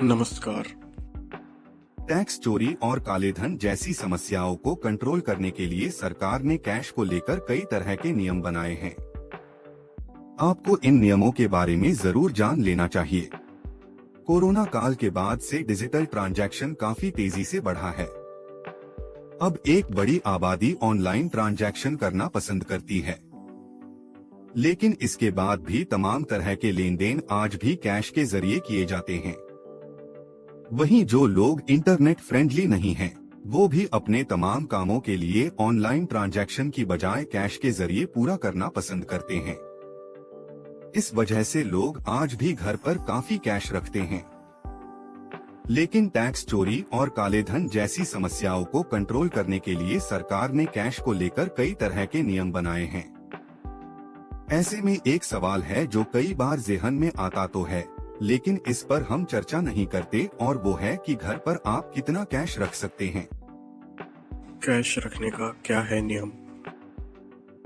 नमस्कार। टैक्स चोरी और कालेधन जैसी समस्याओं को कंट्रोल करने के लिए सरकार ने कैश को लेकर कई तरह के नियम बनाए हैं। आपको इन नियमों के बारे में जरूर जान लेना चाहिए। कोरोना काल के बाद से डिजिटल ट्रांजैक्शन काफी तेजी से बढ़ा है। अब एक बड़ी आबादी ऑनलाइन ट्रांजैक्शन करना पसंद करती है, लेकिन इसके बाद भी तमाम तरह के लेन देन आज भी कैश के जरिए किए जाते हैं। वहीं जो लोग इंटरनेट फ्रेंडली नहीं हैं, वो भी अपने तमाम कामों के लिए ऑनलाइन ट्रांजैक्शन की बजाय कैश के जरिए पूरा करना पसंद करते हैं। इस वजह से लोग आज भी घर पर काफी कैश रखते हैं। लेकिन टैक्स चोरी और कालेधन जैसी समस्याओं को कंट्रोल करने के लिए सरकार ने कैश को लेकर कई तरह के नियम बनाए हैं। ऐसे में एक सवाल है जो कई बार ज़हन में आता तो है, लेकिन इस पर हम चर्चा नहीं करते, और वो है कि घर पर आप कितना कैश रख सकते हैं। कैश रखने का क्या है नियम?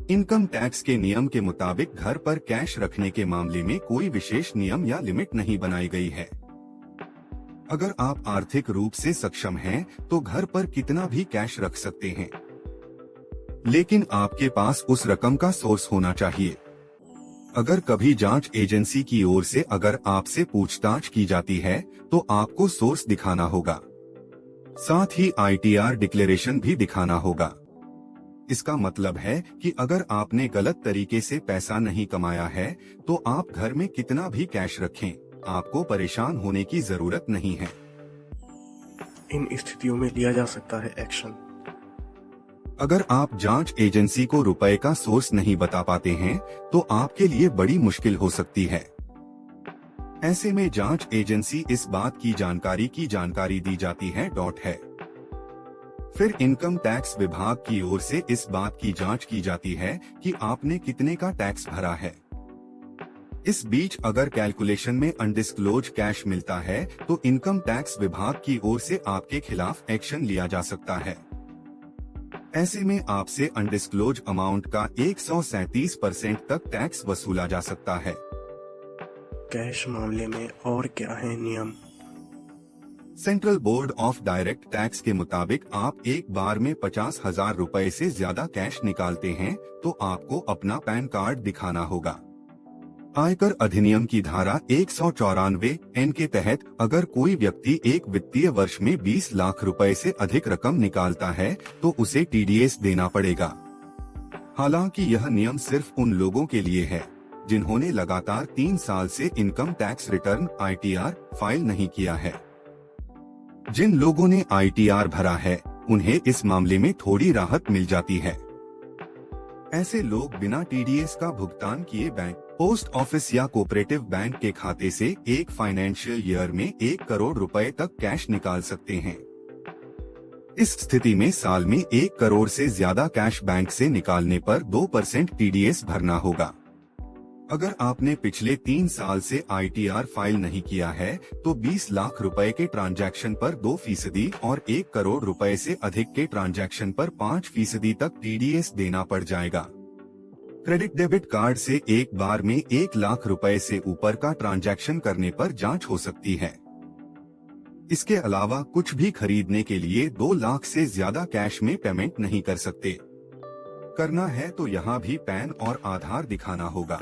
इनकम टैक्स के नियम के मुताबिक घर पर कैश रखने के मामले में कोई विशेष नियम या लिमिट नहीं बनाई गई है। अगर आप आर्थिक रूप से सक्षम हैं, तो घर पर कितना भी कैश रख सकते हैं, लेकिन आपके पास उस रकम का सोर्स होना चाहिए। अगर कभी जांच एजेंसी की ओर से अगर आपसे पूछताछ की जाती है, तो आपको सोर्स दिखाना होगा। साथ ही ITR डिक्लेरेशन भी दिखाना होगा। इसका मतलब है कि अगर आपने गलत तरीके से पैसा नहीं कमाया है, तो आप घर में कितना भी कैश रखें, आपको परेशान होने की जरूरत नहीं है। इन स्थितियों में लिया जा सकता है एक्शन। अगर आप जांच एजेंसी को रुपए का सोर्स नहीं बता पाते हैं, तो आपके लिए बड़ी मुश्किल हो सकती है। ऐसे में जांच एजेंसी इस बात की जानकारी दी जाती है है। फिर इनकम टैक्स विभाग की ओर से इस बात की जांच की जाती है कि आपने कितने का टैक्स भरा है। इस बीच अगर कैलकुलेशन में अनडिस्क्लोज कैश मिलता है, तो इनकम टैक्स विभाग की ओर से आपके खिलाफ एक्शन लिया जा सकता है। ऐसे में आपसे अनडिस्क्लोज अमाउंट का 137% तक टैक्स वसूला जा सकता है। कैश मामले में और क्या है नियम? Central board of direct tax के मुताबिक आप एक बार में 50,000 रुपए से ज्यादा कैश निकालते हैं, तो आपको अपना पैन कार्ड दिखाना होगा। आयकर अधिनियम की धारा 194(n) के तहत अगर कोई व्यक्ति एक वित्तीय वर्ष में 20 लाख रुपए से अधिक रकम निकालता है, तो उसे TDS देना पड़ेगा। हालांकि यह नियम सिर्फ उन लोगों के लिए है जिन्होंने लगातार 3 साल से income tax return ITR file नहीं किया है। जिन लोगों ने ITR भरा है, उन्हें इस मामले में थोड़ी राहत मिल जाती है। ऐसे लोग बिना TDS का भुगतान किए बैंक, पोस्ट ऑफिस या कोऑपरेटिव बैंक के खाते से एक फाइनेंशियल ईयर में 1 करोड़ रुपए तक कैश निकाल सकते हैं। इस स्थिति में साल में 1 करोड़ से ज्यादा कैश बैंक से निकालने पर 2% TDS भरना होगा। अगर आपने पिछले 3 साल से ITR फाइल नहीं किया है, तो 20 लाख रुपए के ट्रांजैक्शन पर 2% और 1 करोड़ रुपए से अधिक के ट्रांजैक्शन पर 5% तक TDS देना पड़ जाएगा। क्रेडिट डेबिट कार्ड से एक बार में 1 लाख रुपए से ऊपर का ट्रांजैक्शन करने पर जांच हो सकती है। इसके अलावा कुछ भी खरीदने के लिए 2 लाख से ज्यादा कैश में पेमेंट नहीं कर सकते। करना है तो यहाँ भी पैन और आधार दिखाना होगा।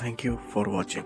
Thank you for watching.